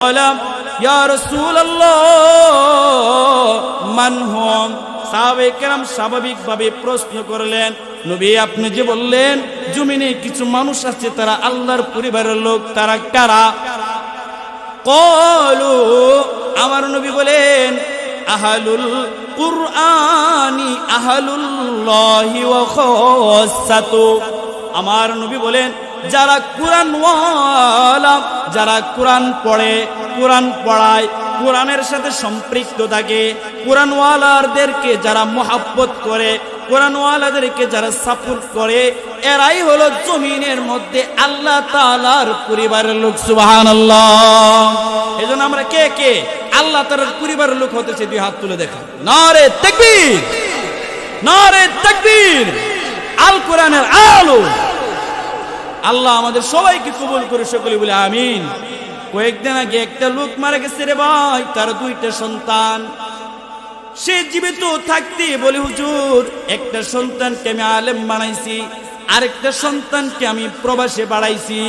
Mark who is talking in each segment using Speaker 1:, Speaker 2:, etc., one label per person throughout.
Speaker 1: ইয়া রাসূলুল্লাহ মান হুম। সাহাবায়ে কেরাম স্বাভাবিকভাবে প্রশ্ন করলেন, নবী আপনি যে বললেন জমিনে কিছু মানুষ আছে তারা আল্লাহর পরিবারের লোক, তারা কারা? ক্বালু, আমার নবী বলেন আহলুল কুরআনি আহলুল্লাহি ওয়া খাসাতু। আমার নবী বলেন যারা কুরআনওয়ালা, যারা কুরআন পড়ে, কুরআন পড়ায়, কুরআনের সাথে সম্পৃক্ত থাকে, কুরআনওয়ালাদেরকে যারা মহব্বত করে, কুরআনওয়ালাদেরকে যারা সাপোর্ট করে, এরাই হলো জমিনের মধ্যে আল্লাহ তাআলার পরিবারের লোক। সুবহানাল্লাহ। এজন্য আমরা কে কে আল্লাহ তাআলার পরিবারের লোক হতেছে দুই হাত তুলে দেখা। নারে তাকবীর, নারে তাকবীর। আল কোরআনের আলো। আল্লাহ আমাদের সবাইকে কবুল করে সকলে বলে আমিন। কয়েকদিন আগে একটা লোক মারা গেছে রে ভাই, তার দুইটা সন্তান। সে জীবিত থাকতে বলে হুজুর একটা সন্তানকে আমি আলেম বানাইছি, আরেকটা সন্তানকে আমি প্রবাসে বাড়াইছি।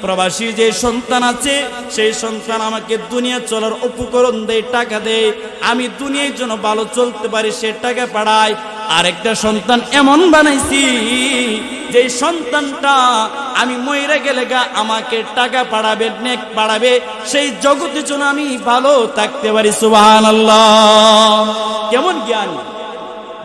Speaker 1: প্রবাসী যে সন্তান আছে সেই সন্তান আমাকে দুনিয়া চলার উপকরণ দেয়, টাকা দেয়, আমি দুনিয়ার জন্য ভালো চলতে পারি সে টাকা পাঠায়। আরেকটা সন্তান এমন বানাইছি যে সন্তানটা আমি মইরা গেলে আমাকে টাকা পাঠাবে, নেক পাঠাবে, সেই জগতের জন্য আমি ভালো থাকতে পারি। সুবহানাল্লাহ। কেমন জ্ঞান!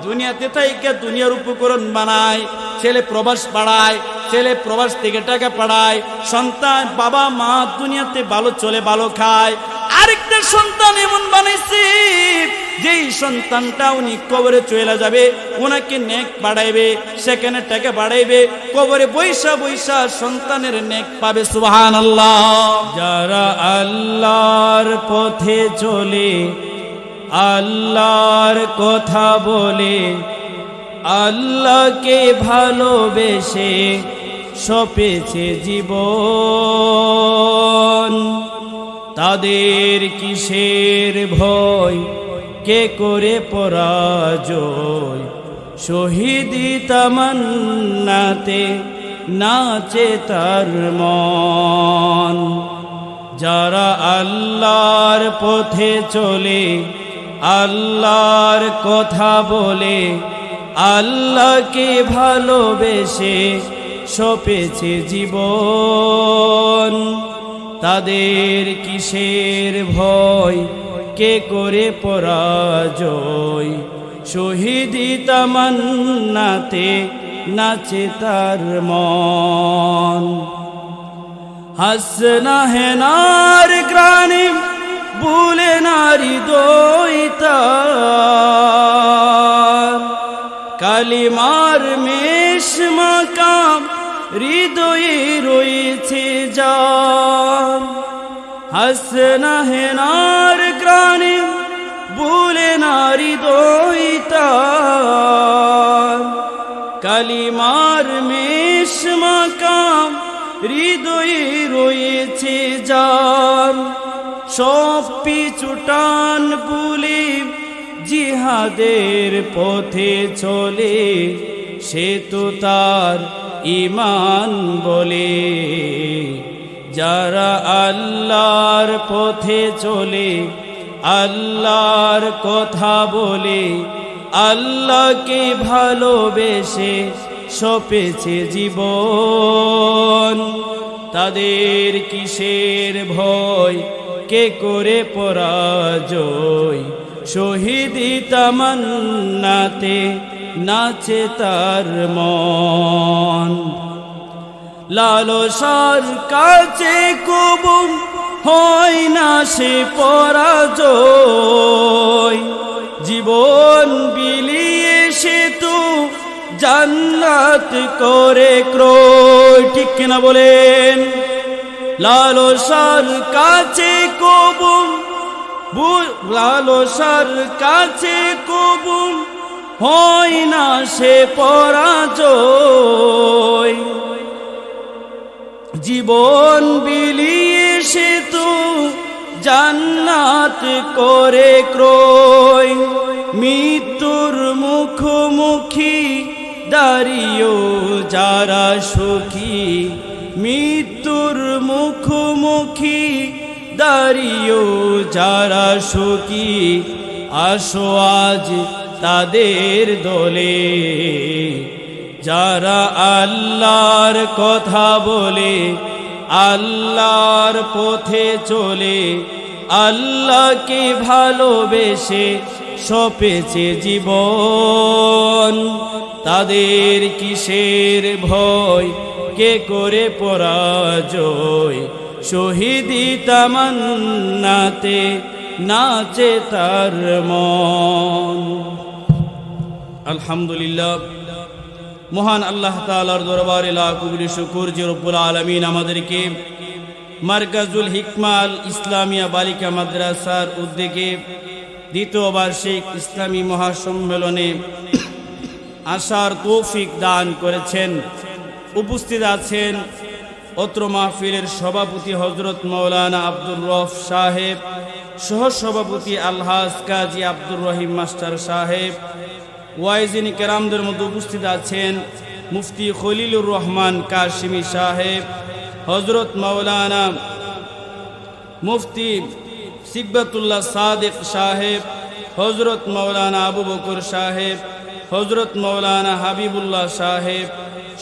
Speaker 1: দুনিয়াতে থেকে দুনিয়ার উপকরণ বানায়, ছেলে প্রবাস পাঠায়, ছেলে প্রবাস থেকে টাকা পাঠায়, সন্তান বাবা মা দুনিয়াতে ভালো চলে, ভালো খায়। আরেকটা সন্তান এমন বানাইছে যেই সন্তানটা উনি কবরে চলে যাবে, ওনাকে নেক বাড়াইবে, সেখানে টাকা বাড়াইবে, কবরে বৈশা বৈশা সন্তানের নেক পাবে। সুবহানাল্লাহ। যারা আল্লাহর পথে চলে, আল্লাহর কথা বলে, আল্লাহকে ভালোবেসে সপেছে জীবন, তাদের কিসের ভয়, কে করে পরাজয়, শহীদি তামান্নাতে নাচে তার মন। যারা আল্লাহর পথে চলে, আল্লাহর কথা বলে, আল্লাহকে ভালোবেসে সপেছে জীবন, তাদের কিসের ভয়, কে করে পরাজয়, শহীদি তামান্নাতে নাচে তার মন। হাসনা হেনার গ্রাণে ভুলে নারী দইতা, কালিমার মেষ মাকাম হৃদয়ে রয়েছে জান। হাসনা হেনার গ্রাণে ভুলে নারী দইতা, কালিমার মেষ মাকাম হৃদয়ে রয়েছে জান। সব পিছুটান ভুলে জিহাদের পথে চলে, সে তো তার ঈমান বলে। যারা আল্লাহর পথে চলে, আল্লাহর কথা বলে, আল্লাহকে ভালোবেসে সপেছে জীবন, তাদের কিসের ভয়, কে করে পরাজয়, শহীদি তামান্নাতে নাচে তার মন। লালসার কাছে কবুল হয় না সে পরাজয়, জীবন বিলিয়ে সে তো জান্নাত করে ক্রয়। ঠিক কিনা বলেন? লালসার কাছে কবুল, লালসার কাছে কবুল হয় না সে পরাজয়, জীবন বিলিয়ে সে তো জান্নাত করে ক্রয়। মৃত্যুর মুখোমুখি দাঁড়িয়েও যারা সুখী, মৃত্যুর মুখোমুখি দাঁড়িয়েও যারা সুখী, আসো আজ তাদের দলে। যারা আল্লাহর কথা বলে, আল্লাহর পথে চলে, আল্লাহকে ভালোবেসে সপেছে জীবন, তাদের কিসের ভয়, কে করে পরাজয়, শহীদি তামান্নাতে নাচে তার মন। আলহামদুলিল্লাহ, মহান আল্লাহ তাআলার দরবারে লাখ কোটি শুকর যে রব্বুল আলামিন আমাদেরকে মারকাজুল হিকমাল ইসলামিয়া বালিকা মাদ্রাসার উদ্যোগে দ্বিতীয় বার্ষিক ইসলামী মহাসম্মেলনে আসার তৌফিক দান করেছেন। উপস্থিত আছেন অত্র মাহফিলের সভাপতি হযরত মাওলানা আব্দুর রউফ সাহেব, সহসভাপতি আলহাজ কাজী আব্দুর রহিম মাস্টার সাহেব, ওয়াইজিন কেরামদের মধ্যে উপস্থিত আছেন মুফতি খলিলুর রহমান কাশিমি সাহেব, হযরত মাওলানা মুফতি সিকবাতুল্লাহ সাদিক সাহেব, হযরত মাওলানা আবু বকর সাহেব, হযরত মাওলানা হাবিবুল্লাহ সাহেব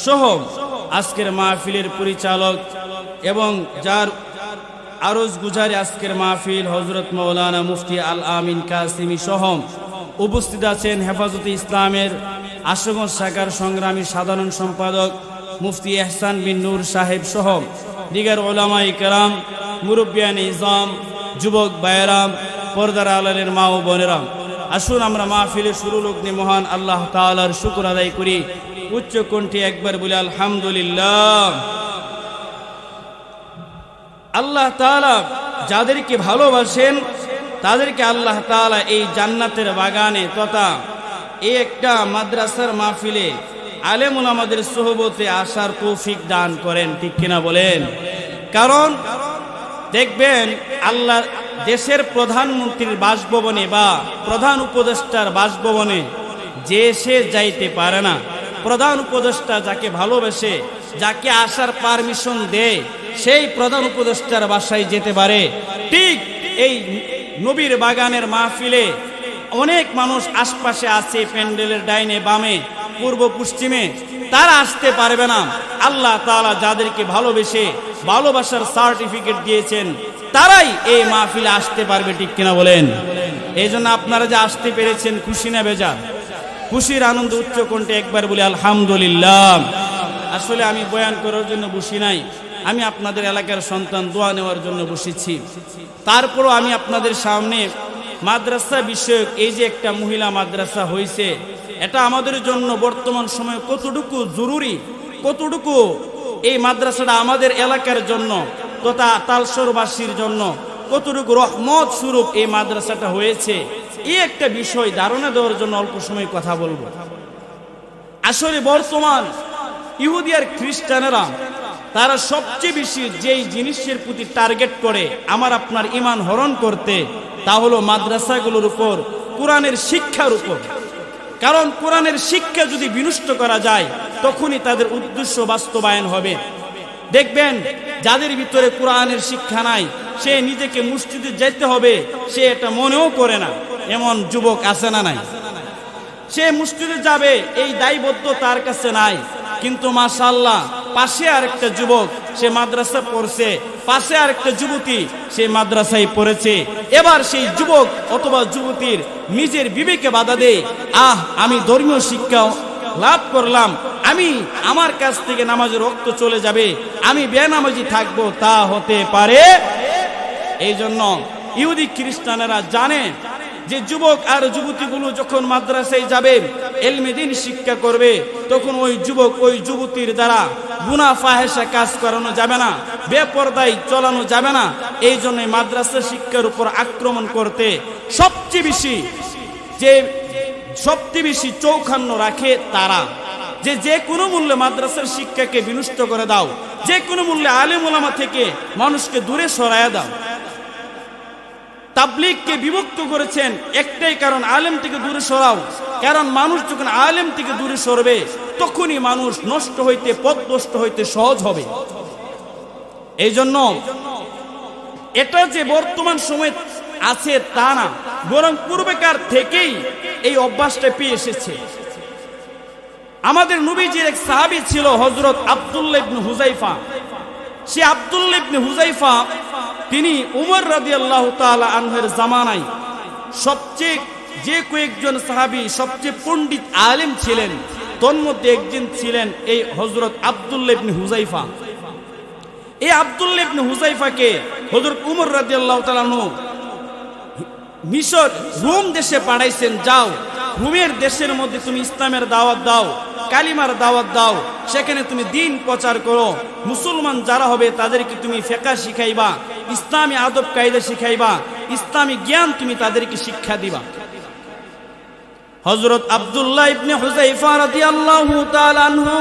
Speaker 1: সহ আজকের মাহফিলের পরিচালক এবং যার আরজ গুজারে আজকের মাহফিল হযরত মাওলানা মুফতি আল আমিন কাসিমি সহ উপস্থিত আছেন হেফাজতে ইসলামের আশুগঞ্জ শাখার সংগ্রামী সাধারণ সম্পাদক মুফতি এহসান বিন নূর সাহেব সহ দিগার উলামায়ে কেরাম, মুরব্বিয়ানে ইজাম, যুবক ভাইয়েরাম, পর্দার আড়ালের মা ও বোনেরা, আসুন আমরা মাহফিলের শুরু লগ্নে মহান আল্লাহ তাআলার শুকর আদায় করি। উচ্চ কণ্ঠে একবার বলি আলহামদুলিল্লাহ। আল্লাহ তাআলা যাদেরকে ভালোবাসেন তাদেরকে আল্লাহ তাআলা এই জান্নাতের বাগানে তথা এই একটা মাদ্রাসার মাহফিলে আলেম ওলামাদের সোহবতে আসার তৌফিক দান করেন, ঠিক কিনা বলেন? কারণ দেখবেন আল্লাহ দেশের প্রধানমন্ত্রীর বাসভবনে বা প্রধান উপদেষ্টার বাসভবনে যে সে যাইতে পারে না। প্রধান উপদেষ্টা যাকে ভালোবেসে, যাকে আসার পারমিশন দেয়, সেই প্রধান উপদেষ্টার বাসায় যেতে পারে। ঠিক এই নবীর বাগানের মাহফিলে অনেক মানুষ আশপাশে আছে, প্যান্ডেলের ডাইনে বামে পূর্ব পশ্চিমে, তারা আসতে পারবে না। আল্লাহ তাআলা যাদেরকে ভালোবেসে ভালোবাসার সার্টিফিকেট দিয়েছেন তারাই এই মাহফিলে আসতে পারবে, ঠিক কিনা বলেন? এই জন্য আপনারা যে আসতে পেরেছেন, খুশি না বেজার? খুশির আনন্দ উচ্চ কণ্ঠে একবার বলি আলহামদুলিল্লাহ। আসলে আমি বয়ান করার জন্য বসি নাই, আমি আপনাদের এলাকার সন্তান, দোয়া নেওয়ার জন্য বসেছি। তারপরও আমি আপনাদের সামনে মাদ্রাসা বিষয়ক এই যে একটা মহিলা মাদ্রাসা হয়েছে, এটা আমাদের জন্য বর্তমান সময়ে কতটুকু জরুরি, কতটুকু এই মাদ্রাসাটা আমাদের এলাকার জন্য তথা তালসরবাসীর জন্য কতটুকু রহমত স্বরূপ এই মাদ্রাসাটা হয়েছে, এই একটা বিষয় ধারণা দেওয়ার জন্য অল্প সময় কথা বলবো। আসলে বর্তমান ইহুদি আর খ্রিস্টানেরা তারা সবচেয়ে বেশি যেই জিনিসের প্রতি টার্গেট করে আমার আপনার ঈমান হরণ করতে, তা হলো মাদ্রাসাগুলোর উপর, কোরআনের শিক্ষার উপর। কারণ কোরআনের শিক্ষা যদি বিনষ্ট করা যায় তখনই তাদের উদ্দেশ্য বাস্তবায়ন হবে। দেখবেন যাদের ভিতরে কোরআনের শিক্ষা নাই, সে নিজেকে মসজিদে যেতে হবে সে এটা মনেও করে না, এমন যুবক আছে না নাই? সে মসজিদে যাবে এই দায়বদ্ধ তার কাছে নাই, কিন্তু মাশাআল্লাহ পাশে আরেকটা যুবক সে মাদ্রাসা পড়ছে, পাশে আরেকটা যুবতী সে মাদ্রাসায় পড়েছে। এবার সেই যুবক অথবা যুবতীর নিজের বিবেকে বাধা দেয়, আমি ধর্মীয় শিক্ষা লাভ করলাম, আমার কাছ থেকে নামাজের রক্ত চলে যাবে, আমি বেনামাজি থাকবো, তা হতে পারে। এই জন্য ইহুদি খ্রিস্টানেরা জানে যে যুবক আর যুবতীগুলো যখন মাদ্রাসায় যাবে, ইলমে দ্বীন শিক্ষা করবে, তখন ওই যুবক ওই যুবতীর দ্বারা গুনাহ ফাহেশা কাজ করানো যাবে না, বেপরদায় চলানো যাবে না। এই জন্য মাদ্রাসা শিক্ষার উপর আক্রমণ করতে সবচেয়ে বেশি চৌখান্ন রাখে তারা, যে কোনো মূল্যে মাদ্রাসার শিক্ষাকে বিনষ্ট করে দাও, যে কোনো মূল্যে আলেম ওলামা থেকে মানুষকে দূরে সরায়া দাও। তাবলীগকে বিভক্ত করেছেন একটাই কারণ, আলেম থেকে দূরে সরাও। কারণ মানুষ যখন আলেম থেকে দূরে সরবে তখনই মানুষ নষ্ট হইতে, পথভ্রষ্ট হইতে সহজ হবে। এই জন্য এটা যে বর্তমান সময়ে আছে তা না, বরং পূর্বেকার থেকেই এই অভ্যাসটা পেয়ে এসেছে। আমাদের নবীজির এক সাহাবী ছিল হযরত আব্দুল্লাহ ইবনে হুযায়ফা। সে আব্দুল্লাহ ইবনে হুযায়ফা তিনি উমর রাদিয়াল্লাহু তাআলা আনহুর জামানায় সবচেয়ে যে কয়েকজন সাহাবী সবচেয়ে পণ্ডিত আলেম ছিলেন, তন্মধ্যে একজন ছিলেন এই হযরত আব্দুল্লাহ ইবনে হুযায়ফা। এই আব্দুল্লাহ ইবনে হুযায়ফাকে হযরত উমর রাদিয়াল্লাহু তাআলা আনহু মিশর রোম দেশে পাঠাইছেন, যাও রোমের দেশের মধ্যে তুমি ইসলামের দাওয়াত দাও, কালিমার দাওয়াত দাও, সেখানে তুমি দ্বীন প্রচার করো, মুসলমান যারা হবে তাদেরকে তুমি ফিকহ শিখাইবা, ইসলামী আদব কায়দা শিখাইবা, ইসলামী জ্ঞান তুমি তাদেরকে শিক্ষা দিবা। হযরত আব্দুল্লাহ ইবনে হুযায়ফা রাদিয়াল্লাহু তাআলা আনহু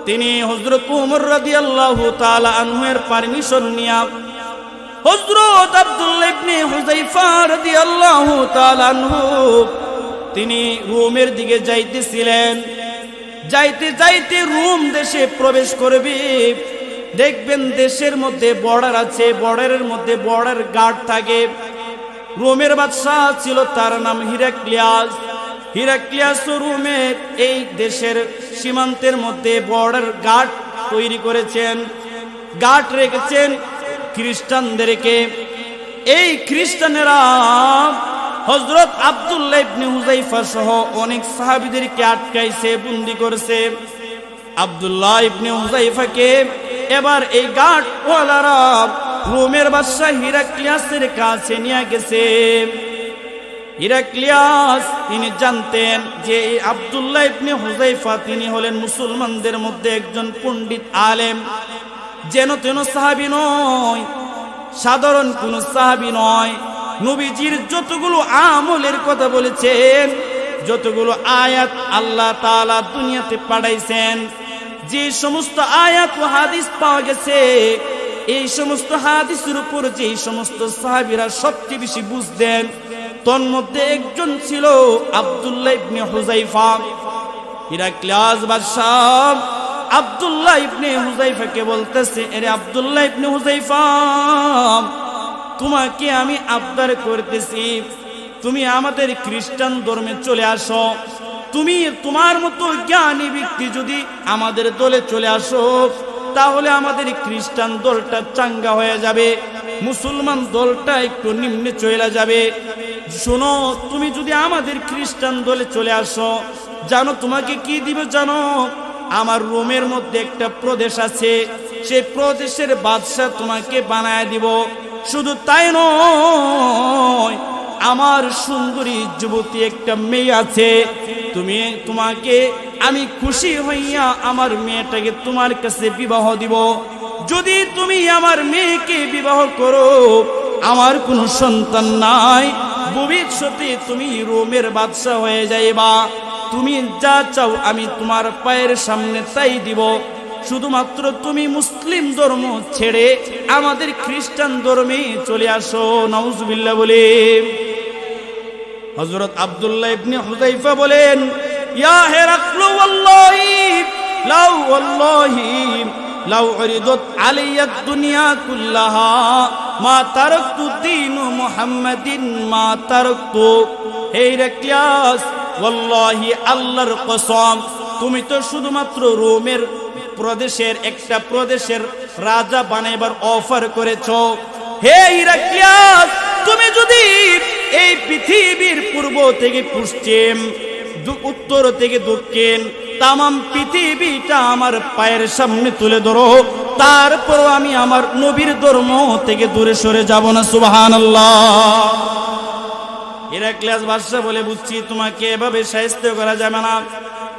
Speaker 1: তিনি হযরত উমর রাদিয়াল্লাহু তাআলা আনহুর পারমিশন নিয়া হযরত আব্দুল্লাহ ইবনে হুযায়ফা রাদিয়াল্লাহু তাআলা আনহু তিনি রোমের দিকে যাইতেছিলেন। যাইতে যাইতে রোম দেশে প্রবেশ করবে, দেখবেন দেশের মধ্যে বর্ডার আছে, বর্ডারের মধ্যে বর্ডার গার্ড থাকে। রোমের বাদশাহ ছিল, তার নাম হিরাক্লিয়াস। হিরাক্লিয়াস রোমের এই দেশের সীমান্তের মধ্যে বর্ডার গার্ড তৈরি করেছেন, গার্ড রেখেছেন খ্রিস্টানদেরকে। এই খ্রিস্টানেরা হযরত আব্দুল্লাহ ইবনে হুযায়ফা সহ অনেক সাহাবীদেরকে আটকাইছে, বন্দী করেছে। আব্দুল্লাহ ইবনে হুযায়ফাকে এবার এই গার্ড ওয়ালারা রোমের বাদশা হিরাক্লিয়াসের কাছে নিয়ে গেছে। হিরাক্লিয়াস তিনি জানতেন যে এই আব্দুল্লাহ ইবনে হুযায়ফা তিনি হলেন মুসলমানদের মধ্যে একজন পণ্ডিত আলেম, যেন তেন সাহাবী নয়, সাধারণ কোন সাহাবী নয়। নবীজির যতগুলো আমলের কথা বলেছেন, যতগুলো আয়াত আল্লাহ তাআলা দুনিয়াতে পাঠাইছেন, যে সমস্ত আয়াত ও হাদিস পাওয়া গেছে, এই সমস্ত হাদিসের উপর যে সমস্ত সাহাবীরা সবচেয়ে বেশি বুঝতেন, তন্মধ্যে একজন ছিল আব্দুল্লাহ ইবনে হুযায়ফা। হিরাক্লিয়াস বাদশাহ আব্দুল্লাহ ইবনে হুযায়ফাকে বলতেছে, আরে আব্দুল্লাহ ইবনে হুযায়ফা, তোমাকে আমি আবদার করতেছি, তুমি আমাদের খ্রিস্টান ধর্মে চলে আসো। তুমি তোমার মতো জ্ঞানী ব্যক্তি যদি আমাদের দলে চলে আসো, তাহলে আমাদের খ্রিস্টান দলটা চাঙ্গা হয়ে যাবে, মুসলমান দলটা একটু নিম্নে চলে যাবে। শোনো, তুমি যদি আমাদের খ্রিস্টান দলে চলে আসো, জানো তোমাকে কি দিবে জানো? আমার রোমের মধ্যে একটা প্রদেশ আছে, সেই প্রদেশের বাদশা তোমাকে বানায় দিব। শুধু তাই নয়, আমার সুন্দরী যুবতী একটা মেয়ে আছে, তোমাকে আমি খুশি হইয়া আমার মেয়েটাকে তোমার কাছে বিবাহ দিব। যদি তুমি আমার মেয়েকে বিবাহ করো, আমার কোনো সন্তান নাই, ভবিষ্যতে তুমি রোমের বাদশা হয়ে যাইবা। তুমি যা চাও আমি তোমার পায়ের সামনে তাই দিব, শুধুমাত্র তুমি মুসলিম ধর্ম ছেড়ে আমাদের খ্রিস্টান ধর্মে চলে আসো। নাউজুবিল্লাহ বলে হযরত আব্দুল্লাহ ইবনে হুযায়ফা বলেন, ইয়া হিরাকলু ওয়াল্লাহি লাউ উরিদত আলাইয়াদ দুনিয়া কুল্লাহা মা তারাকতু দীন মুহাম্মাদিন মা তারাকতু। হে হিরাক্লিয়াস, ওয়াল্লাহি আল্লাহর কসম, তুমি তো শুধুমাত্র রোমের প্রদেশের একটা প্রদেশের রাজা বানাইবার অফার করেছো। হে হিরাক্লিয়াস, তুমি যদি এই পৃথিবীর পূর্ব থেকে পশ্চিম, উত্তর থেকে দক্ষিণ তামাম পৃথিবীটা আমার পায়ের সামনে তুলে ধরো, তারপর আমি আমার নবীর ধর্ম থেকে দূরে সরে যাব না। সুবহানাল্লাহ। হিরাক্লিয়াস বাদশা বলে, বুঝছি তোমাকে এভাবে শায়েস্তা করা যাবে না,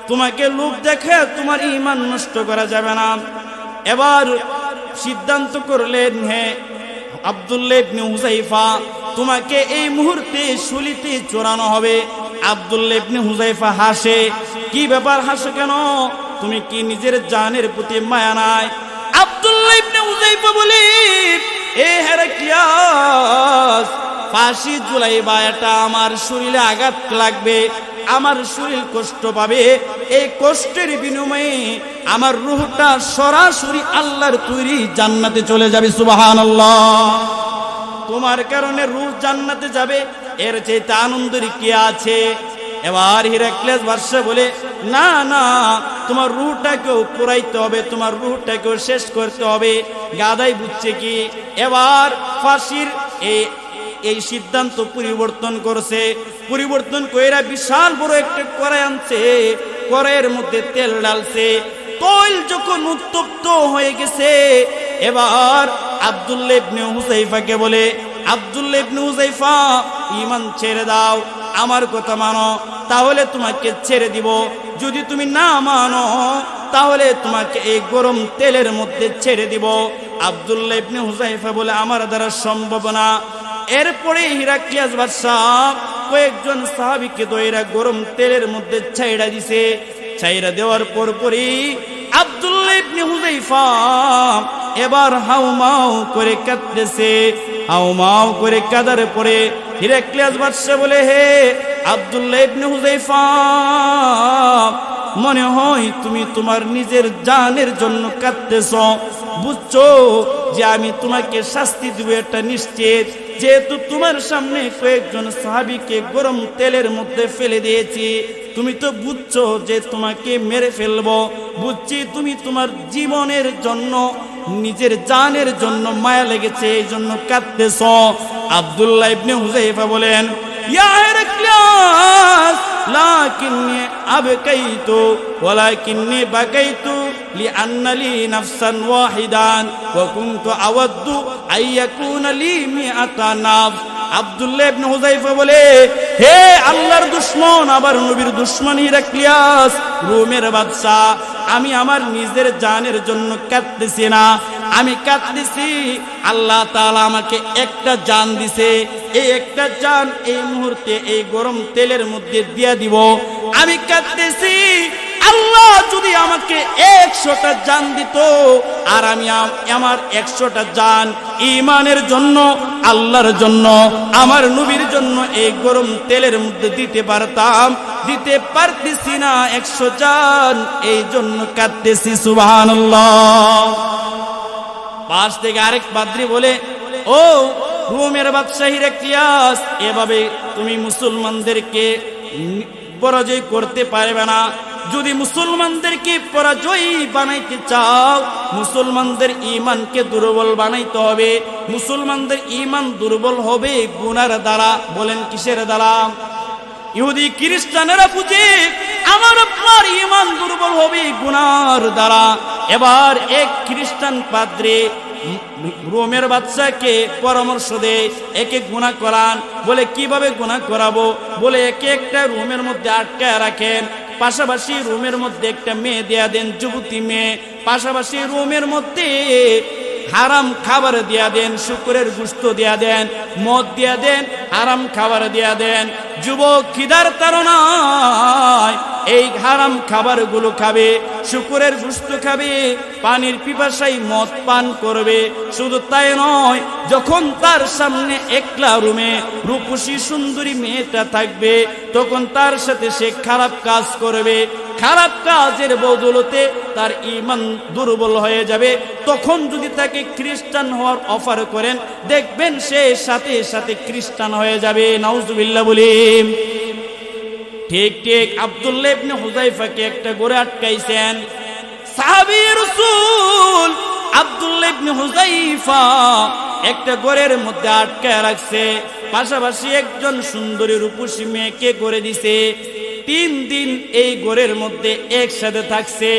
Speaker 1: তোমাকে লোভ দেখে তোমার ঈমান নষ্ট করা যাবে না। এবার সিদ্ধান্ত করলেন, হে আব্দুল্লাহ ইবনে হুযায়ফা, তোমাকে এই মুহূর্তে শুলিতে চড়ানো হবে। আব্দুল্লাহ ইবনে হুযায়ফা হাসে, কি ব্যাপার হাসো কেন? তুমি কি নিজের জানের প্রতি মায়া নাই? আব্দুল্লাহ ইবনে হুযায়ফা বলে, এ হিরাক্লিয়াস, ফাঁসি ঝুলাইবা, এটা আমার শরীরে আঘাত লাগবে, আমার শরীর কষ্ট পাবে, এই কষ্টের বিনিময়ে আমার রূহটা সরাসরি আল্লাহর তৈরি জান্নাতে চলে যাবে। সুবহানাল্লাহ। তোমার কারণে রূহ জান্নাতে যাবে, এর চাইতে আনন্দের কি আছে? এবার হিরাক্লিয়াস বাদশা বলে, না না, তোমার রূহটাকেও পুরাইতে হবে, তোমার রূহটাকেও শেষ করতে হবে। গাদাই বুঝছে কি, এবার ফাঁসির এই সিদ্ধান্ত পরিবর্তন করছে। পরিবর্তন কইরা বিশাল বড় একটা কড়াই আনছে, কড়াইয়ের মধ্যে তেল ঢালছে। তৈল যখন উত্তপ্ত হয়ে গেছে, এবার আব্দুল্লাহ ইবনে হুযায়ফাকে বলে, আব্দুল্লাহ ইবনে হুযায়ফা, ঈমান ছেড়ে দাও, আমার কথা মানো, তাহলে তোমাকে ছেড়ে দিব। যদি তুমি না মানো, তাহলে তোমাকে এই গরম তেলের মধ্যে ছেড়ে দিব। আব্দুল্লাহ ইবনে হুযায়ফা বলে, আমার দ্বারা সম্ভব না। এরপরে হিরাক্লিয়াস বাদশা কয়েকজন সাহাবীকে দইরা গরম তেলের মধ্যে ছাইড়া দিছে। ছাইড়া দেওয়ার পরপরই আব্দুল্লাহ ইবনে হুযায়ফা এবার হাউমাউ করে কাঁদতেছে। হাউমাউ করে কাঁদার পরে হিরাক্লিয়াস বাদশা বলে, হে আব্দুল্লাহ ইবনে হুযায়ফা, মনে হয় তুমি তোমার নিজের জানের জন্য কাঁদতেছ। বুঝছো যে আমি তোমাকে শাস্তি দিব, এটা নিশ্চিত। যেহেতু তোমার সামনে কয়েকজন সাহাবীকে গরম তেলের মধ্যে ফেলে দিয়েছি, তুমি তো বুঝছো যে তোমাকে মেরে ফেলবো। বুঝছি তুমি তোমার জীবনের জন্য, নিজের জানের জন্য মায়া লেগেছে, এই জন্য কাঁদতেছ। আব্দুল্লাহ ইবনে হুযায়ফা বলেন, ইয়া হিরাক্লিয়াস, লাকিন্নী আবকাইতু ওয়ালাকিন্নী বাকাইতু লিআন্না লি নাফসান ওয়াহিদান ওয়া কুনতু আওয়াদ্দু আইয়াকুনা লি মিআতা নাফস। আব্দুল্লাহ ইবনে হুযায়ফা বলে, হে আল্লাহর দুশমন, আবার নবীর দুশমন হিরাক্লিয়াস, রোমের বাদশা, আমি আমার নিজের জানের জন্য কাঁদতেছি না, আমি কাঁদতেছি আল্লাহ তাআলা আমাকে একটা জান দিছে। এই একটা জান এই মুহূর্তে এই গরম তেলের মধ্যে দিয়া দিব। আমি কাঁদতেছি, আল্লাহ যদি আমাকে 100টা জান দিত, আর আমি আমার 100টা জান ঈমানের জন্য, আল্লাহর জন্য, আমার নবীর জন্য এই গরম তেলের মধ্যে দিতে পারতাম, দিতে পারতেছি না 100 জান, এই জন্য কাঁদতেছি। সুবহানাল্লাহ। পাশ থেকে আরেক পাদ্রী বলে, ও রোমের বাদশা হিরাক্লিয়াস, এভাবে তুমি মুসলমানদেরকে পরাজয় করতে পারবে না। যদি মুসলমানদেরকে পরাজয় বানাইতে চাও, মুসলমানদের ঈমানকে দুর্বল বানাইতে হবে। মুসলমানদের ঈমান দুর্বল হবে গুনার দ্বারা। বলেন কিসের দ্বারা? ইহুদি খ্রিস্টানেরা বুঝে আমার আপনার ঈমান দুর্বল হবে গুনার দ্বারা। এবার এক খ্রিস্টান পাদ্রী রোমের বাদশাকে পরামর্শ দেয়, একে গুনাহ করান। বলে কিভাবে গুনাহ করাবো? বলে একে একটা রুমের মধ্যে আটকায় রাখেন, পাশাপাশি রুমের মধ্যে একটা মেয়ে দেয়া দেন, যুবতী মেয়ে, পাশাপাশি রুমের মধ্যে হারাম খাবার দিয়া দেন, শুকরের গোশত দিয়া দেন, মদ দিয়া দেন, হারাম খাবার দিয়া দেন। যুবক খিদার তাড়নায় এই হারাম খাবারগুলো খাবে, শুকরের গোশত খাবে, পানির পিপাসায় মদ পান করবে। শুধু তাই নয়, যখন তার সামনে একলা রুমে রূপসী সুন্দরী মেয়েটা থাকবে, তখন তার সাথে সে খারাপ কাজ করবে। খারাপ কাজের বদৌলতে তার ঈমান দুর্বল হয়ে যাবে। তখন যদি তাকে খ্রিস্টান হওয়ার অফার করেন, দেখবেন সে সাথে সাথে খ্রিস্টান হয়ে যাবে। নাউজুবিল্লাহ বলি। ঠিক ঠিক আব্দুল্লাহ ইবনে হুযায়ফাকে একটা ঘরে আটকাইছেন সাহাবী রাসূল। আব্দুল্লাহ ইবনে হুযায়ফা একটা ঘরের মধ্যে আটকায় রাখছে, পাশাপাশি একজন সুন্দরী রূপসী মেয়েকে করে দিছে। 3 দিন এই ঘরের মধ্যে একসাথে থাকছে।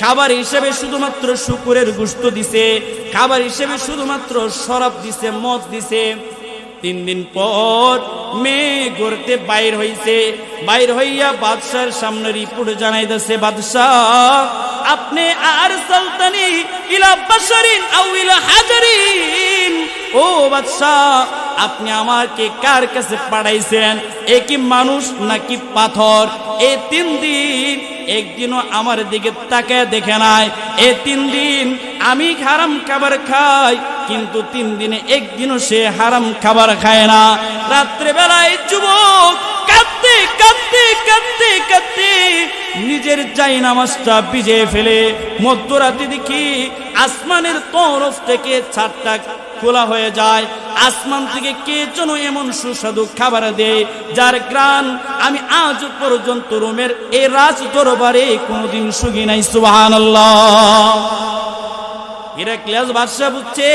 Speaker 1: খাবার হিসেবে শুধুমাত্র শুকরের গোশত দিছে, খাবার হিসেবে শুধুমাত্র শরাব দিছে, মদ দিছে। 3 দিন পর মেয়ে ঘরতে বাইর হইছে। বাইর হইয়া বাদশার সামনে রিপোর্ট জানাইতেছে, বাদশাহ আপনি আর সালতানি ইলা বাশারিন আও ইলা হাজারিন। ও বাদশাহ, আপনি আমাকে কার কাছে পাঠাইছেন? এ কি মানুষ নাকি পাথর? এই 3 দিন একদিনও আমার দিকে তাকায় দেখে নাই। এই 3 দিন আমি হারাম খাবার খাই, কিন্তু 3 দিনে একদিনও সে হারাম খাবার খায় না। রাত্রে বেলায় যুবক কাঁদতে কাঁদতে কাঁদতে কাঁদতে নিজের জায়নামাজটা ভিজে ফেলে মধ্যরাতে দেখি আসমানের তরফ থেকে ছাদটা খোলা হয়ে যায়, আসমান থেকে কে যেন এমন সুস্বাদু খাবার দেয় যার ঘ্রাণ আমি আজ পর্যন্ত রোমের এই রাজ দরবারে কোনোদিন শুনি নাই। সুবহানাল্লাহ। হিরাক্লিয়াস বাদশা বুঝছে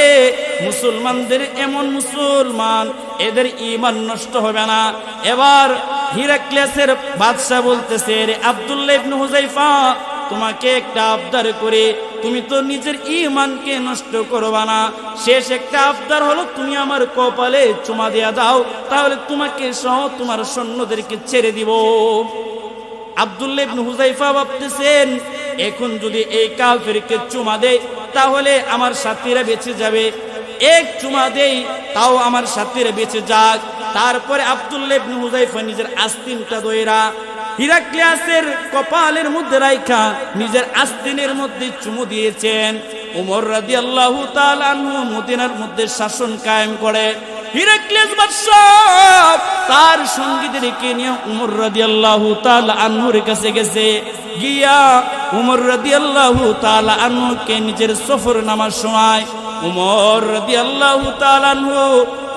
Speaker 1: মুসলমানদের এমন মুসলমান, এদের ঈমান নষ্ট হবে না। এবার হিরাক্লিয়াসের বাদশা বলতেছে, রে আব্দুল্লাহ ইবনে হুযায়ফা, তোমাকে একটা আবদার করে, তুমি তো নিজের ঈমানকে নষ্ট করবা না, শেষ একটা আবদার হলো তুমি আমার কপালে চুমা দিয়া দাও, তাহলে তোমাকে সহ তোমার সৈন্যদেরকে ছেড়ে দিব। আব্দুল্লাহ ইবনে হুযায়ফা ভাবতেছেন, এখন যদি এই কাফেরকে চুমা দেয় তাহলে আমার সাথীরা বেঁচে যাবে, এক চুমা দেই তাও আমার সাথীরা বেঁচে যাক। তারপরে আব্দুল্লাহ ইবনে হুযায়ফা নিজের আস্তিনটা দইরা হিরাক্লিয়াসের কপালের মধ্যে রাইখা নিজের আস্তিনের মধ্যে চুমু দিয়েছেন। ওমর রাদিয়াল্লাহু তাআলা আনহু মদিনার মধ্যে শাসন কায়েম করে। হিরাক্লিয়াস বাদশা তার সঙ্গীদেরকে নিয়ে ওমর রাদিয়াল্লাহু তাআলা আনহুর কাছে গেছে, গিয়া ওমর রাদিয়াল্লাহু তাআলা আনহুকে নিজের সফর নামার সময় ওমর রাদিয়াল্লাহু তাআলা আনহু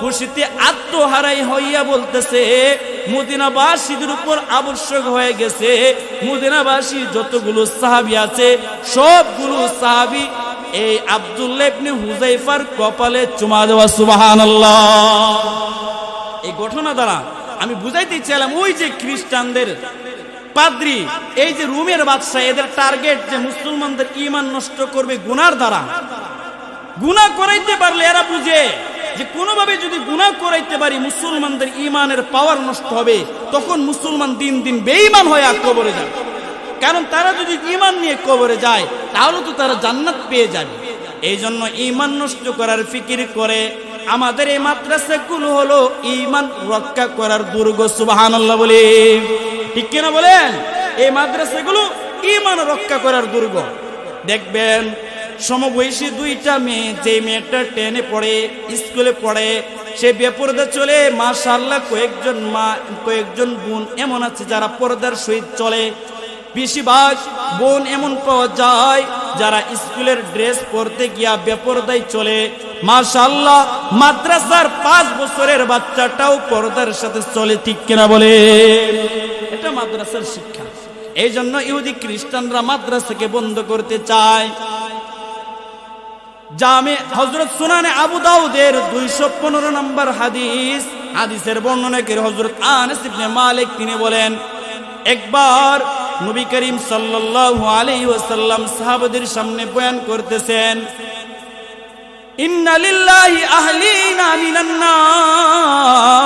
Speaker 1: খুশিতে আত্মহারাই হইয়া বলতেছে, মদিনাবাসীদের উপর আবশ্যক হয়ে গেছে, মদিনাবাসী যতগুলো সাহাবী আছে সবগুলো সাহাবী এই আব্দুল্লাহ ইবনে হুযায়ফার কপালে চুমা দেওয়া। সুবহানাল্লাহ। এই ঘটনা দ্বারা আমি বুঝাইতে চাইলাম, ওই যে খ্রিস্টানদের পাদ্রী, এই যে রোমের বাদশা, এদের টার্গেট যে মুসলমানদের ঈমান নষ্ট করবে গুনার দ্বারা। গুনাহ করাইতে পারলে এরা বুঝে যে কোনোভাবে যদি গুনাহ করাইতে পারি মুসলমানদের ঈমানের পাওয়ার নষ্ট হবে, তখন মুসলমান দিন দিন বেঈমান হয়ে কবরে যাবে। কারণ তারা যদি ঈমান নিয়ে কবরে যায় তাহলে তো তারা জান্নাত পেয়ে যাবে। এই জন্য ঈমান নষ্ট করার ফিকির করে আমাদের এই মাদ্রাসাগুলো হলো ঈমান রক্ষা করার দুর্গ। সুবহানাল্লাহ বলে ঠিক কিনা বলেন? এই মাদ্রাসাগুলো ঈমান রক্ষা করার দুর্গ। দেখবেন সমবয়সী দুইটা মেয়ে, যে মেয়েটা 10-এ পড়ে, স্কুলে পড়ে, সে বেপরদা চলে, মাশাআল্লাহ কয়েকজন মা কয়েকজন বোন এমন আছে যারা পর্দার সহিত চলে। বেশিরভাগ বোন এমন পাওয়া যায় যারা স্কুলের ড্রেস পরতে গিয়া বেপরদায় চলে। মাশাআল্লাহ মাদ্রাসার 5 বছরের বাচ্চাটাও পর্দার সাথে চলে, ঠিক কিনা বলে? এটা মাদ্রাসার শিক্ষা। এই জন্য ইহুদি খ্রিস্টানরা মাদ্রাসাকে বন্ধ করতে চায়। জামে হযরত সুনানে আবু দাউদের 215 নম্বর হাদিস, হাদিসের বর্ণনাকারী হযরত আনাস ইবনে মালিক তিনি বলেন, একবার নবী করিম সাল্লাল্লাহু আলাইহি ওয়াসাল্লাম সাহাবাদের সামনে বয়ান করতেছেন, ইন্না লিল্লাহি আহলিনা মিনান নাস।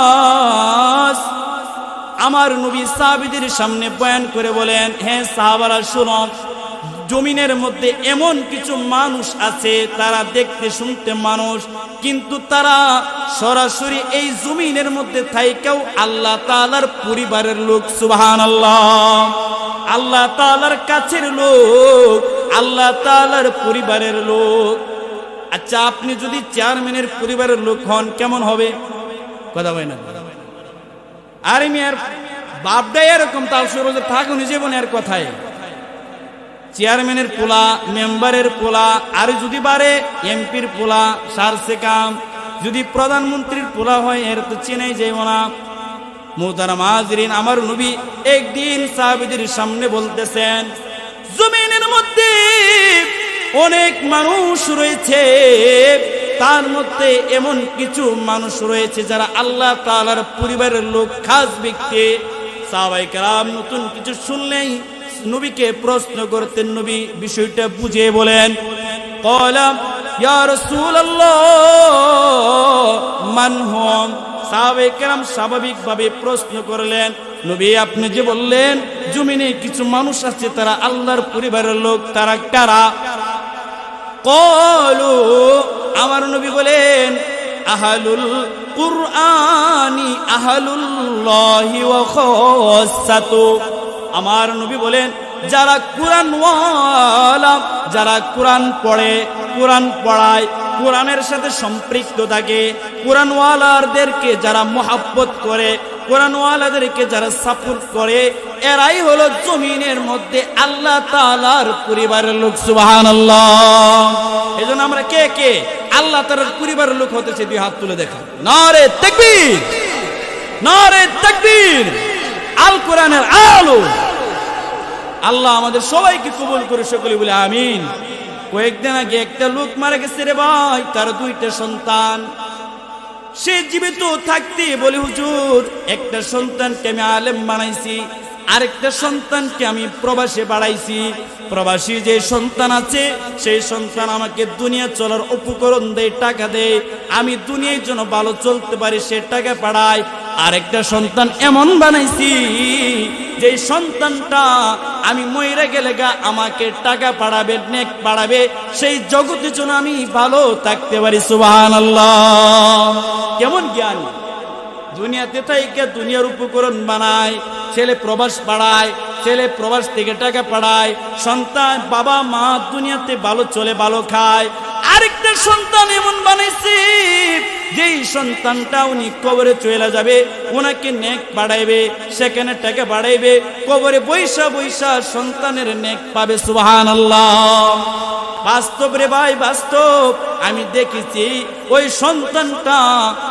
Speaker 1: আমার নবী সাহাবীদের সামনে বয়ান করে বলেন, হে সাহাবারা শুনো, জমিনের মধ্যে এমন কিছু মানুষ আছে তারা দেখতে শুনতে মানুষ, কিন্তু তারা সরাসরি এই জমিনের মধ্যে থাইকেও আল্লাহ তাআলার পরিবারের লোক। সুবহানাল্লাহ। আল্লাহ তাআলার কাছের লোক, আল্লাহ তাআলার পরিবারের লোক। আচ্ছা, আপনি যদি চেয়ারম্যানের পরিবারের লোক হন কেমন হবে? কথা বলে না আরে মিয়ার বাপটা এরকম, তাও সরোজে থাকুন জীবনের কথায়। চেয়ারম্যানের পোলা, মেম্বারের পোলা, আর যদি বারে এমপির পোলা, সারসে কাম, যদি প্রধানমন্ত্রীর পোলা হয় এর তো চেনাই যাইব না। মুহতারাম হাজিরিন, আমার নবী একদিন সাহাবীদের সামনে বলতেছেন, জমিনের মধ্যে অনেক মানুষ রয়েছে, তার মধ্যে এমন কিছু মানুষ রয়েছে যারা আল্লাহ তাআলার পরিবারের লোক, খাস ব্যক্তি। সাহাবায়ে কেরাম নতুন কিছু শুনলেই নবীকে প্রশ্ন করতেন, নবী বিষয়টা বুঝিয়ে বলেন। ক্বালা ইয়া রাসূলুল্লাহ মান হুম। সাহাবায়ে কেরাম স্বাভাবিকভাবে প্রশ্ন করলেন, নবী আপনি যে বললেন জমিনে কিছু মানুষ আছে তারা আল্লাহর পরিবারের লোক, তারা কারা? ক্বালু, আমার নবী বলেন, আহলুল কুরআনি আহলুল্লাহি ওয়া খাসাতু। আমার নবী বলেন, যারা কুরআনওয়ালা, যারা কুরআন পড়ে, কুরআন পড়ায়, কুরআনের সাথে সম্পৃক্ত থাকে, কুরআনওয়ালাদেরকে যারা মহব্বত করে, কোরআনওয়ালাদেরকে যারা সাপোর্ট করে এরাই হলো জমিনের মধ্যে আল্লাহ তাআলার পরিবারের লোক। সুবহানাল্লাহ। এজন্য আমরা কে কে আল্লাহ তাআলার পরিবারের লোক হতেছে দুই হাত তুলে দেখান। নারে তাকবীর, নারে তাকবীর। আল কোরআনের আলো। আল্লাহ আমাদের সবাইকে কবুল করে সকলে বলে আমিন। কয়েকদিন আগে একটা লোক মারা গেছে রে ভাই, তার দুইটা সন্তান। সে জীবিত থাকতে বলে হুজুর একটা সন্তানকে আমি আলেম বানাইছি, আরেকটা সন্তানকে আমি প্রবাসে বাড়াইছি। প্রবাসী যে সন্তান আছে সেই সন্তান আমাকে দুনিয়া চলার উপকরণ দেয়, টাকা দেয়, আমি দুনিয়ার জন্য ভালো চলতে পারি সে টাকা পাঠায়। আরেকটা সন্তান এমন বানাইছি যে সন্তানটা আমি মইরা গেলে গা আমাকে টাকা পাঠাবে, নেক পাঠাবে, সেই জগতের জন্য আমি ভালো থাকতে পারি। সুবহানাল্লাহ। কেমন জ্ঞান! দুনিয়াতে থেকে দুনিয়ার উপকরণ বানায়, ছেলে প্রবাস পাঠায়, ছেলে প্রবাস থেকে টাকা পাঠায়, সন্তান বাবা মা দুনিয়াতে ভালো চলে ভালো খায়। আরেকটা সন্তান এমন বানাইছে যেই সন্তানটা উনি কবরে চলে যাবে, ওনাকে নেক বাড়াইবে, সেখানে টাকা বাড়াইবে, কবরে বৈশা বৈশা সন্তানের নেক পাবে। সুবহানাল্লাহ। বাস্তব রে ভাই, বাস্তব। আমি দেখেছি ওই সন্তানটা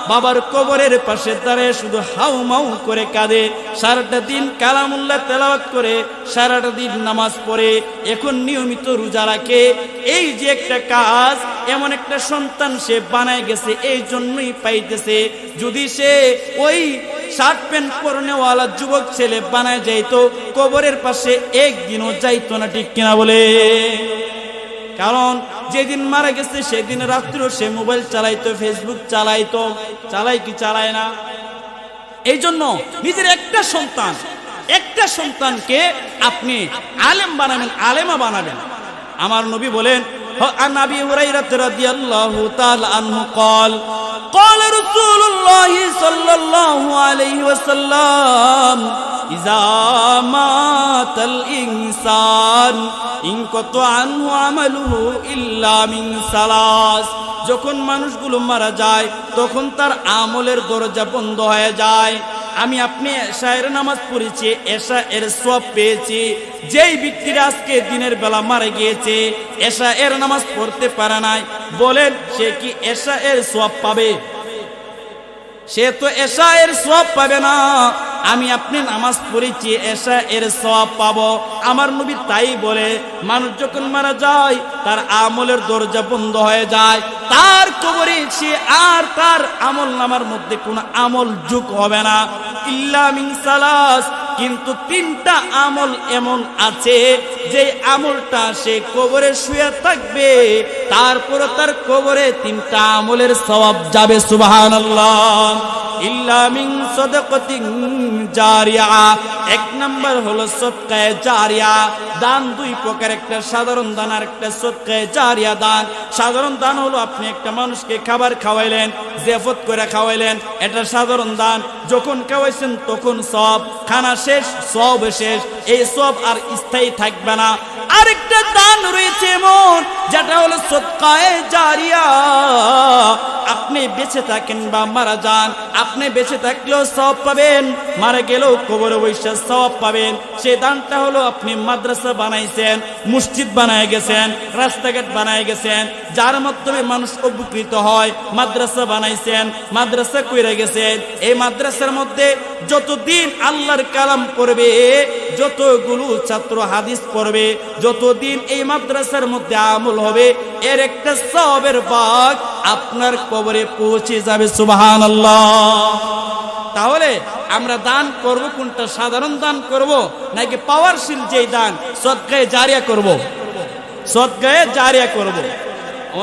Speaker 1: বাবার কবরের পাশে দাঁড়িয়ে শুধু হাউ মাউ করে কাঁদে, সারাটা দিন কালামুল্লাহ তেলাওয়াত করে, সারাটা দিন নামাজ পড়ে, এখন নিয়মিত রোজা রাখে। এই যে একটা কাজ, এমন একটা সন্তান সে বানায় গেছে, এই জন্যই পাইতেছে। যদি সে ওই শার্ট প্যান্ট পরনেওয়ালা যুবক ছেলে বানায় যাইতো, কবরের পাশে একদিনও যাইতো না। ঠিক কিনা বলে? কারণ যেদিন মারা গেছে সেদিন রাত্রে সে মোবাইল চালাইতো, ফেসবুক চালাইতো, চালাই কি চালায় না? এই জন্য নিজের একটা সন্তানকে আপনি আলেম বানাবেন, আলেমা বানাবেন। আমার নবী বলেন, عن أبي هريرة رضي الله تعالى عنه قال قال رسول الله صلى الله عليه وسلم إذا مات الإنسان انقطع عنه عمله إلا من ثلاث। যখন মানুষগুলো মারা যায় তখন তার আমলের দরজা বন্ধ হয়ে যায়। আমি আপনি এশায়ের নামাজ পড়েছি, এশা এর সওয়াব পেয়েছি। যেই ব্যক্তিরা আজকে দিনের বেলা মারা গিয়েছে, এশা এর নামাজ পড়তে পারে নাই, বলেন সে কি এশা এর সওয়াব পাবে? সে তো এশা এর সওয়াব পাবে না। আমি আপনি নামাজ পড়েছি, এশা এর সওয়াব পাবো। আমার নবী তাই বলে, মানুষ যখন মারা যায় তার আমলের দরজা বন্ধ হয়ে যায়, তার কবরে সে আর তার আমল নামার মধ্যে কোনো আমল যোগ হবে না, ইল্লা মিন সালাস। কিন্তু তিনটা আমল এমন আছে যে আমলটা সে কবরে শুয়ে থাকবে, তারপর তার কবরে তিনটা আমলের সওয়াব যাবে। সুবহানাল্লাহ। ইল্লা মিন সাদাকাতিন জারিয়া। এক নাম্বার হলো সদকায়ে জারিয়া, দান দুই প্রকার, একটা সাধারণ দান আর একটা সদকায়ে জারিয়া দান। সাধারণ দান হলো আপনি একটা মানুষকে খাবার খাওয়াইলেন, জিয়াফত করে খাওয়াইলেন, এটা সাধারণ দান। যখন খাওয়াইছেন তখন সব, খানা শেষ সব শেষ, এই সব আর স্থায়ী থাকবে না। আরেকটা দান রয়েছে এমন, যেটা হলো সদকায়ে জারিয়া। আপনি বেঁচে থাকেন বা মারা যান, আপনি বেঁচে থাকলেও সওয়াব পাবেন, মারা গেলেও কবরে বৈশা সওয়াব পাবেন। সেই দানটা হলো আপনি মাদ্রাসা বানাইছেন, মসজিদ বানায় গেছেন, রাস্তাঘাট বানায় গেছেন, যার মাধ্যমে মানুষ উপকৃত হয়। মাদ্রাসা বানাইছেন, মাদ্রাসা কইরা গেছেন, এই মাদ্রাসার মধ্যে যতদিন আল্লাহর কালাম পড়বে, যতগুলো ছাত্র হাদিস পড়বে, যতদিন এই মাদ্রাসার মধ্যে আমল হবে, এর একটা সওয়াবের ভাগ আপনার কবরে পৌঁছে যাবে। সুবহানাল্লাহ। তাহলে আমরা দান করব কোনটা? সাধারণ দান করব নাকি পাওয়ারশীল যেই দান সদকায়ে জারিয়া করব? সদকায়ে জারিয়া করব।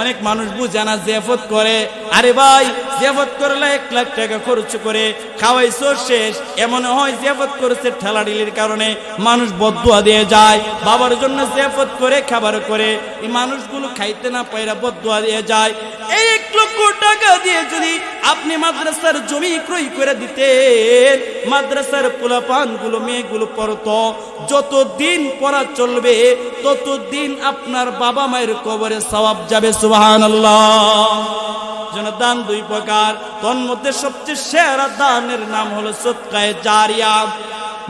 Speaker 1: অনেক মানুষ বুঝে না, জিয়াফত করে। আরে ভাই, জিয়াফত করলে 1 লাখ টাকা খরচ করে খাওয়াইছো শেষ, এমন হয় জিয়াফত করেছে ঠেলাঢিলির কারণে মানুষ বদদুয়া দিয়ে যায়। বাবার জন্য জিয়াফত করে, খাবার করে, এই মানুষগুলো খাইতে না পাইরা বদদুয়া দিয়ে যায়। এই 1 লক্ষ টাকা দিয়ে যদি আপনি মাদ্রাসার জমি ক্রয় করে দিতেন, মাদ্রাসার পোলাপানগুলো মেয়েগুলো পড়তো, যতদিন পড়া চলবে ততদিন আপনার বাবা মায়ের কবরে সওয়াব যাবে। সুবহানাল্লাহ। জন্য দান দুই প্রকার, তন্মধ্যে সবচেয়ে সেরা দানের নাম হলো সদকায়ে জারিয়া।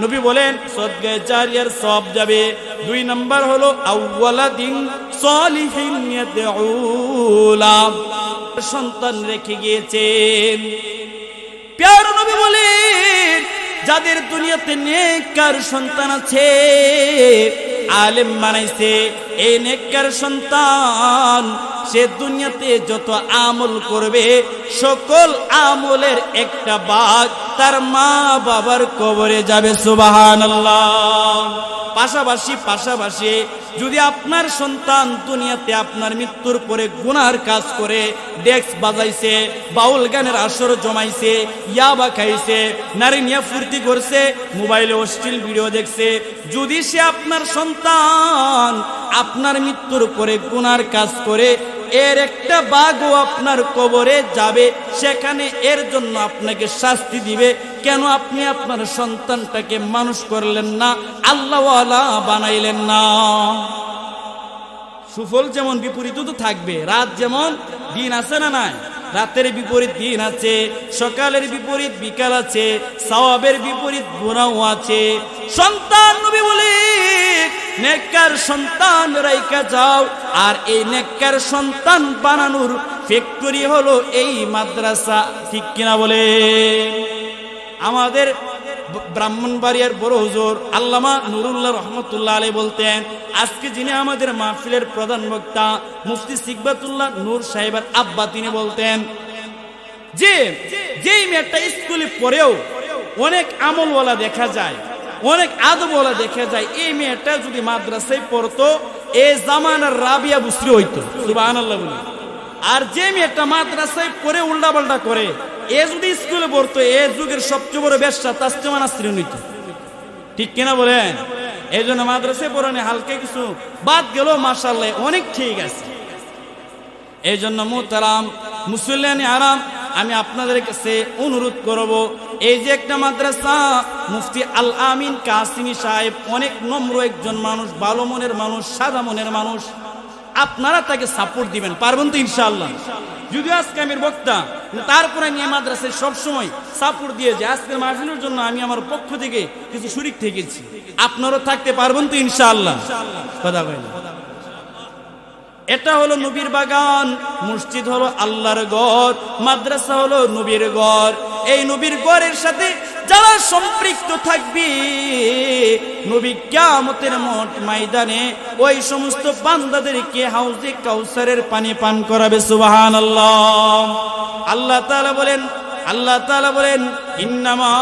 Speaker 1: নবী বলেন সদকায়ে জারিয়ার সওয়াব যাবে। 2 নাম্বার হলো আউওয়ালাদিন সলিহিন ইয়াদউলা, সন্তান রেখে গিয়েছেন। প্যারা নবী বলেন যাদের দুনিয়াতে নেককার সন্তান আছে, আলেম বানাইছে, এই নেককার সন্তান সে দুনিয়াতে যত আমল করবে সকল আমলের একটা ভাগ তার মা বাবার কবরে যাবে। সুবহানাল্লাহ। পাশাপাশি যদি আপনার সন্তান দুনিয়াতে আপনার মৃত্যুর পরে গুনার কাজ করে, ডেক্স বাজাইছে, বাউল গানের আসর জমাইছে, ইয়াবা খাইছে, নারী নিয়ে ফুর্তি করছে, মোবাইলে অশ্লীল ভিডিও দেখছে, যদি সে আপনার সন্তান আপনার মৃত্যুর পরে গুনার কাজ করে, এর একটা ভাগও আপনার কবরে যাবে, সেখানে এর জন্য আপনাকে শাস্তি দিবে। কেন আপনি আপনার সন্তানটাকে মানুষ করলেন না, আল্লাহওয়ালা বানাইলেন না? সুফল যেমন বিপরীত তো থাকবে, রাত যেমন দিন আছে না নাই, রাতের বিপরীত দিন আছে, সকালের বিপরীত বিকাল আছে, সওয়াবের বিপরীত গুনাহ আছে। সন্তান নবী বলে নেককার সন্তান রাইখা যাও, আর এই নেককার সন্তান বানানোর ফ্যাক্টরি হলো এই মাদ্রাসা। ঠিক কিনা বলে? আমাদের ব্রাহ্মণবাড়িয়ার বড় হুজুর আল্লামা নুরুল্লাহ রহমতুল্লাহ আলাইহি বলতেন, আজকে যিনি আমাদের মাহফিলের প্রধান বক্তা মুফতি সিকবাতুল্লাহ নূর সাহেবের আব্বা, তিনি বলতেন যে যেই মেয়েটা স্কুলে পড়েও অনেক আমলওয়ালা দেখা যায়, অনেক আদবওয়ালা দেখা যায়, এই মেয়েটা যদি মাদ্রাসায় পড়তো এই জামানার রাবিয়া বুসরি হইতো। সুবহানাল্লাহ বলি। আর যে মেয়েটা মাদ্রাসায় পড়ে উল্টাপাল্টা করে, এ যদি স্কুলে পড়তো এ যুগের সবচেয়ে বড় ব্যবসা তাসলিমা নাসরিন হইতো। ঠিক কিনা বলেন? এই জন্য মাদ্রাসায় পড়ানো হালকা কিছু বাদ গেল, মাশাআল্লাহ অনেক ঠিক আছে। এই জন্য মুহতারাম মুসল্লিয়ানে আরাম, আমি আপনাদের কাছে অনুরোধ করব, এই যে একটা মাদ্রাসা, মুফতি আল আমিন কাসিমি সাহেব অনেক নম্র একজন মানুষ, ভালো মনের মানুষ, সাদা মনের মানুষ, আপনারা তাকে সাপোর্ট দিবেন, পারবেন তো ইনশাআল্লাহ? যদিও আজকে আমি বক্তা, তারপরে নিয়ে মাদ্রাসায় সবসময় সাপোর্ট দিয়ে যে আজকের মাহফিলের জন্য আমি আমার পক্ষ থেকে কিছু শরীক থেকেছি, আপনারাও থাকতে পারবেন তো ইনশাআল্লাহ? কথা বলেন। এটা হলো নবীর বাগান, মসজিদ হলো আল্লাহর ঘর, মাদ্রাসা হলো নবীর ঘর। এই নবীর ঘরের সাথে যারা সম্পৃক্ত থাকবে, নবী কিয়ামতের ময়দানে ওই সমস্ত বান্দাদেরকে হাউজে কাউসারের পানি পান করাবে। সুবহানাল্লাহ। আল্লাহ তাআলা বলেন ইন্নামা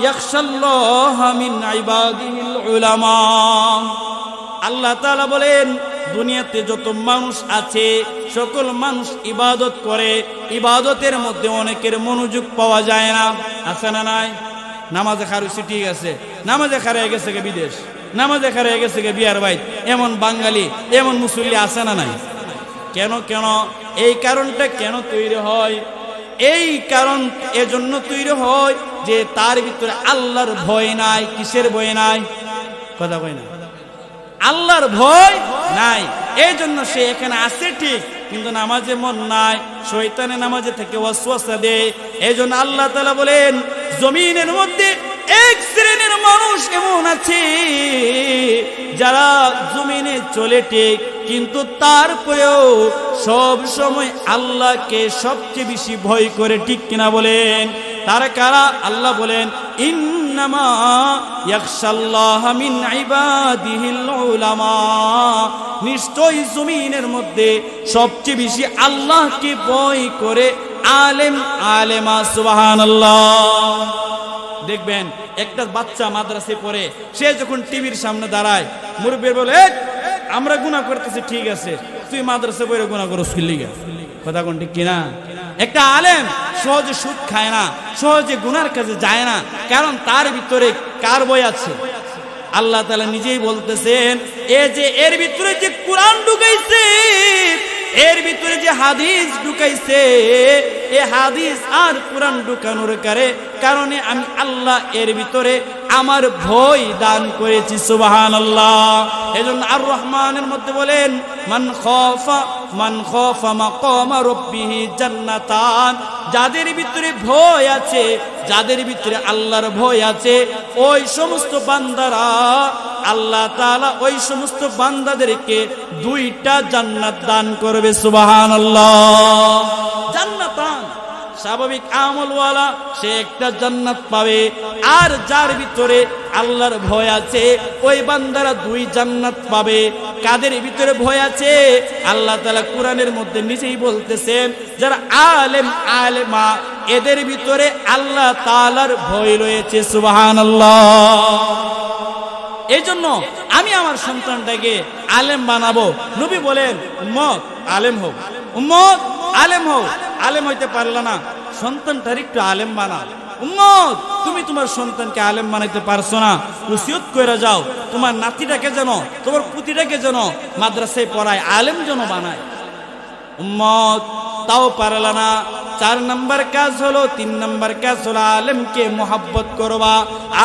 Speaker 1: ইয়াখশাল্লাহা মিন ইবাদিহিল উলামা। আল্লাহ তাআলা বলেন দুনিয়াতে যত মানুষ আছে সকল মানুষ ইবাদত করে, ইবাদতের মধ্যে অনেকের মনোযোগ পাওয়া যায় না, আছে না নাই? নামাজে খারুছি ঠিক আছে, নামাজে খারাই গেছে গে বিদেশ, নামাজে খারাই গেছে গে বিয়ার বাইত, এমন বাঙালি এমন মুসল্লি আছে না নাই? কেন? এই কারণটা কেন তৈরি হয়? এই কারণ এজন্য তৈরি হয় যে তার ভিতরে আল্লাহর ভয় নাই। কিসের ভয় নাই? কথা কয় না, আল্লাহর ভয় নাই। এই জন্য সে এখানে আছে ঠিক, কিন্তু নামাজে মন নাই, শয়তানে নামাজে থেকে ওয়াসওয়াসা দেয়। এই জন্য আল্লাহ তাআলা বলেন জমিনের মধ্যে এক শ্রেণীর মানুষ এমন আছে যারা জমিনে চলে ঠিক, কিন্তু তারপরেও সব সময় আল্লাহকে সবচেয়ে বেশি ভয় করে। ঠিক কিনা বলেন? তারা কারা? আল্লাহ বলেন ইন্নামা ইয়াখশাল্লাহা মিন ইবাদিহিল উলামা। নিশ্চয়ই জমিনের মধ্যে সবচেয়ে বেশি আল্লাহকে ভয় করে আলেম আলেমা। সুবহানাল্লাহ। দেখবেন একটা বাচ্চা মাদ্রাসায় পড়ে, সে যখন টিভির সামনে দাঁড়ায়, মুরব্বি বলে আমরা গুনাহ করতেছি, ঠিক আছে, তুই মাদ্রাসায় পড়ে গুনাহ করছিস কি লিগা? কথা কোন ঠিক কিনা? একটা আলেম সহজে সুদ খায় না, সহজে গুনার কাজে যায় না, কারণ তার ভিতরে কার বই আছে? আল্লাহ তাআলা নিজেই বলতেছেন এর ভিতরে যে কোরআন ঢুকাইছে, এর ভিতরে যে হাদিস ঢুকাইছে, এই হাদিস আর কোরআন ঢুকানোর কারণে আমি আল্লাহ এর ভিতরে আমার ভয় দান করেছি সুবহানাল্লাহ। এজন্য আর রহমানের মধ্যে বলেন মান খাফা মাকামা রাব্বিহি জান্নাতান, যাদের ভিতরে ভয় আছে, যাদের ভিতরে আল্লাহর ভয় আছে, ওই সমস্ত বান্দারা আল্লাহ তাআলা ওই সমস্ত বান্দাদেরকে দুইটা জান্নাত দান করবে সুবহানাল্লাহ। জান্নাতান, স্বাভাবিক আমলওয়ালা সে একটা জান্নাত পাবে, আর যার ভিতরে আল্লাহর ভয় আছে ওই বান্দারা দুই জান্নাত পাবে। কাদের ভিতরে ভয় আছে? আল্লাহ তাআলা কোরআনের মধ্যে নিজেই বলতেছেন, যারা আলেম আলেমা এদের ভিতরে আল্লাহ তাআলার ভয় রয়েছে সুবহানাল্লাহ। এই জন্য আমি আমার সন্তানটাকে আলেম বানাবো। নবী বলেন, উম্মত আলেম হোক, উম্মত আলেম হোক। আলেম হইতে পারলা না, সন্তানটার একটু আলেম বানাও। উম্মত তুমি তোমার সন্তানকে আলেম বানাইতে পারছো না, ওসিয়ত কইরা যাও তোমার নাতিটাকে যেন, তোমার পুতিটাকে যেন মাদ্রাসায় পড়ায়, আলেম যেন বানায়। উম্মত তাও পারলা না, 4 নম্বর কাজ হলো, 3 নম্বর কাজ হলো আলেমকে মোহাব্বত করবা,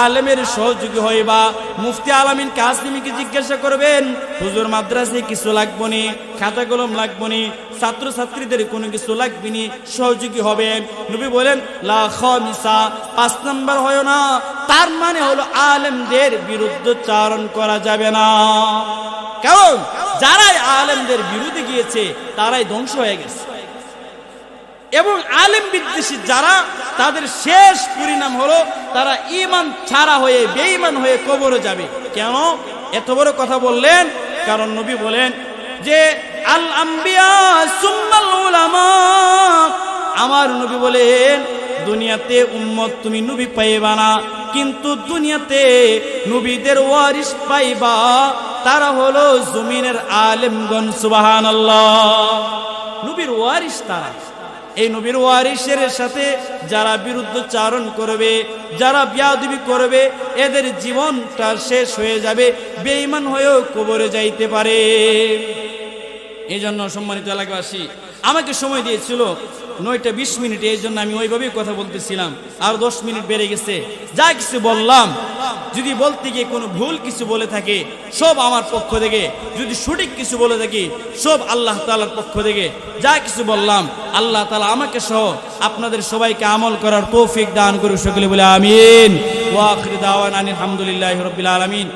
Speaker 1: আলেমের সহযোগী হইবা। মুফতি আলামিন কাসিমিকে জিজ্ঞাসা করবেন, হুজুর মাদ্রাসায় কিছু লাগবে নি, খাতা কলম লাগবে নি, ছাত্র ছাত্রীদের কোনো কিছু লাগবে নি, সহযোগী হবেন। নবী বলেন লা খামিসা, 5 নম্বর হয় না, তার মানে হলো আলেমদের বিরুদ্ধচারণ করা যাবে না। কারণ যারাই আলেমদের বিরুদ্ধে গিয়েছে তারাই ধ্বংস হয়ে গেছে, এবং আলেম বিদ্বেষী যারা, তাদের শেষ পরিণাম হলো তারা ঈমান ছাড়া হয়ে বেঈমান হয়ে কবরে যাবে। কেন এত বড় কথা বললেন? কারণ নবী বলেন যে আল আম্বিয়া সুম্মাল উলামা, আমার নবী বলেন দুনিয়াতে উম্মত তুমি নবী পাইবা না, কিন্তু দুনিয়াতে নবীদের ওয়ারিস পাইবা, তারা হলো জমিনের আলেমগণ সুবহানাল্লাহ। নবীর ওয়ারিস তারা। এই নবীর ওয়ারিসের সাথে যারা বিরুদ্ধচারণ করবে, যারা বেয়াদবি করবে, এদের জীবনটা শেষ হয়ে যাবে, বেঈমান হয়েও কবরে যাইতে পারে। এই জন্য সম্মানিত এলাকাবাসী, আমাকে সময় দিয়েছিল 9টা 20 মিনিট, এই জন্য আমি ওইভাবেই কথা বলতেছিলাম। আর 10 মিনিট বেড়ে গেছে। যা কিছু বললাম, যদি বলতে গিয়ে কোনো ভুল কিছু বলে থাকে, সব আমার পক্ষ থেকে। যদি সঠিক কিছু বলে থাকি, সব আল্লাহ তাআলার পক্ষ থেকে। যা কিছু বললাম, আল্লাহ তাআলা আমাকে সহ আপনাদের সবাইকে আমল করার তৌফিক দান করুন। সকলে বলে আমিন। ওয়া আখিরু দাওয়ানা আলহামদুলিল্লাহি রাব্বিল আলামিন।